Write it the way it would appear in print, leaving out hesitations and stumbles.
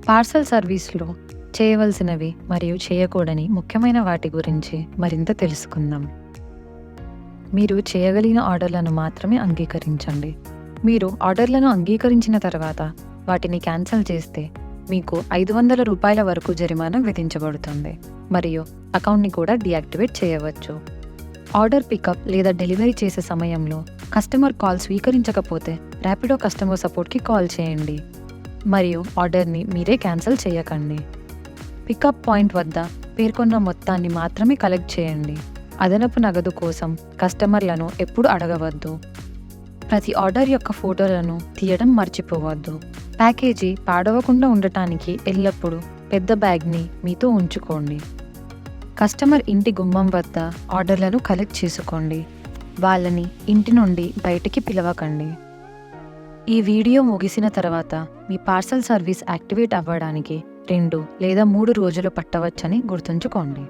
Parcel సర్వీస్లో చేయవలసినవి మరియు చేయకూడని ముఖ్యమైన వాటి గురించి మరింత తెలుసుకుందాం. మీరు చేయగలిగిన ఆర్డర్లను మాత్రమే అంగీకరించండి. మీరు ఆర్డర్లను అంగీకరించిన తర్వాత వాటిని క్యాన్సిల్ చేస్తే మీకు ₹500 వరకు జరిమానా విధించబడుతుంది మరియు అకౌంట్ని కూడా డీయాక్టివేట్ చేయవచ్చు. ఆర్డర్ పికప్ లేదా డెలివరీ చేసే సమయంలో కస్టమర్ కాల్ స్వీకరించకపోతే ర్యాపిడో కస్టమర్ సపోర్ట్కి కాల్ చేయండి మరియు ఆర్డర్ని మీరే క్యాన్సిల్ చేయకండి. పికప్ పాయింట్ వద్ద పేర్కొన్న మొత్తాన్ని మాత్రమే కలెక్ట్ చేయండి. అదనపు నగదు కోసం కస్టమర్లను ఎప్పుడు అడగవద్దు. ప్రతి ఆర్డర్ యొక్క ఫోటోలను తీయడం మర్చిపోవద్దు. ప్యాకేజీ పాడవకుండా ఉండటానికి ఎల్లప్పుడూ పెద్ద బ్యాగ్ని మీతో ఉంచుకోండి. కస్టమర్ ఇంటి గుమ్మం వద్ద ఆర్డర్లను కలెక్ట్ చేసుకోండి. వాళ్ళని ఇంటి నుండి బయటికి పిలవకండి. ఈ వీడియో ముగిసిన తర్వాత మీ పార్సల్ సర్వీస్ యాక్టివేట్ అవ్వడానికి 2 లేదా 3 రోజులు పట్టవచ్చని గుర్తుంచుకోండి.